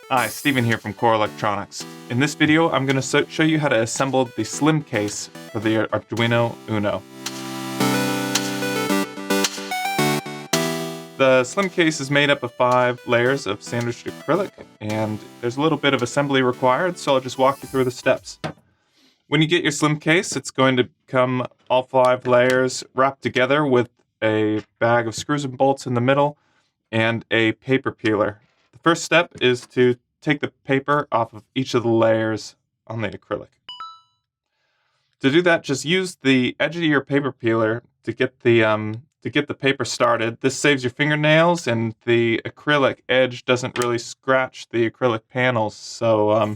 Hi, Steven here from Core Electronics. In this video, I'm going to show you how to assemble the slim case for the Arduino Uno. The slim case is made up of 5 layers of sandwiched acrylic, and there's a little bit of assembly required, so I'll just walk you through the steps. When you get your slim case, it's going to come all 5 layers wrapped together with a bag of screws and bolts in the middle and a paper peeler. The first step is to take the paper off of each of the layers on the acrylic. To do that, just use the edge of your paper peeler to get the paper started. This saves your fingernails, and the acrylic edge doesn't really scratch the acrylic panels, so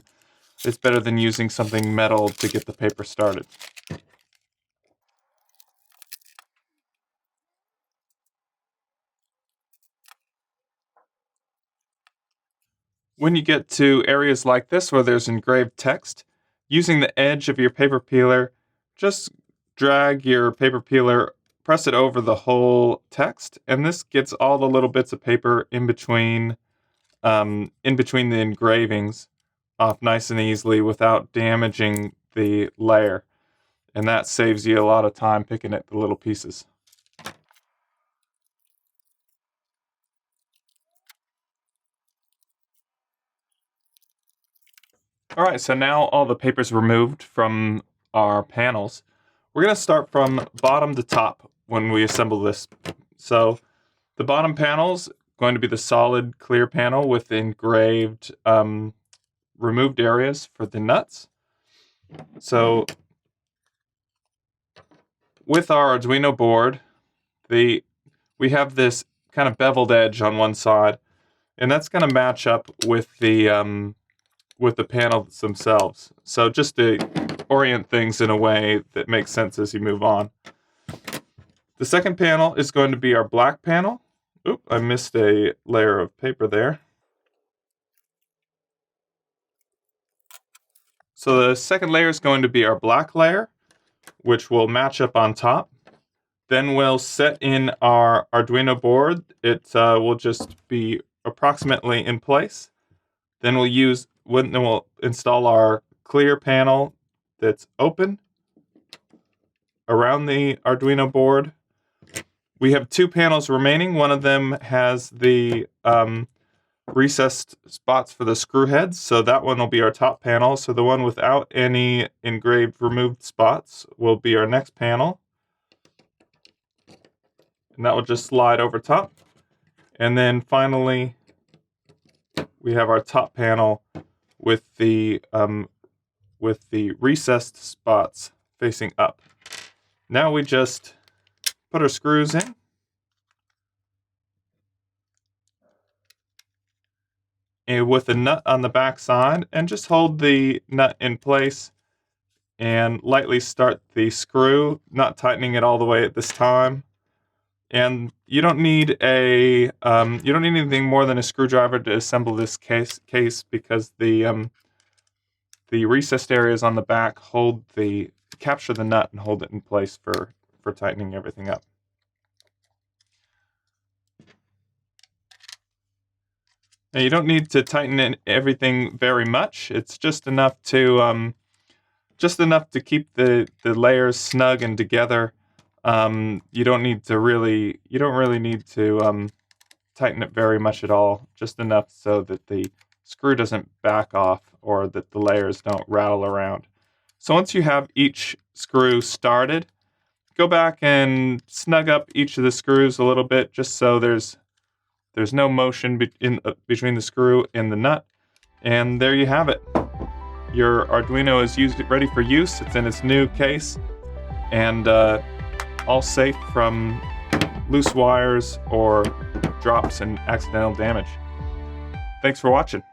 it's better than using something metal to get the paper started. When you get to areas like this where there's engraved text, using the edge of your paper peeler, just drag your paper peeler, press it over the whole text, and this gets all the little bits of paper in between the engravings off nice and easily without damaging the layer. And that saves you a lot of time picking at the little pieces. Alright, so now all the paper's removed from our panels. We're going to start from bottom to top when we assemble this. So the bottom panel's going to be the solid clear panel with engraved removed areas for the nuts. So with our Arduino board, we have this kind of beveled edge on one side, and that's going to match up with the panels themselves. So just to orient things in a way that makes sense as you move on. The second panel is going to be our black panel. Oop, I missed a layer of paper there. So the second layer is going to be our black layer, which will match up on top. Then we'll set in our Arduino board. It will just be approximately in place. Then we'll install our clear panel that's open around the Arduino board. We have 2 panels remaining. One of them has the recessed spots for the screw heads, so that one will be our top panel. So the one without any engraved removed spots will be our next panel. And that will just slide over top. And then finally, we have our top panel with the recessed spots facing up. Now we just put our screws in. And with the nut on the back side, and just hold the nut in place and lightly start the screw, not tightening it all the way at this time. And you don't need anything more than a screwdriver to assemble this case because the recessed areas on the back capture the nut and hold it in place for tightening everything up. Now you don't need to tighten in everything very much. It's just enough to keep the layers snug and together. You don't really need to tighten it very much at all. Just enough so that the screw doesn't back off or that the layers don't rattle around. So once you have each screw started, go back and snug up each of the screws a little bit, just so there's no motion between the screw and the nut. And there you have it. Your Arduino is ready for use. It's in its new case, and all safe from loose wires or drops and accidental damage. Thanks for watching.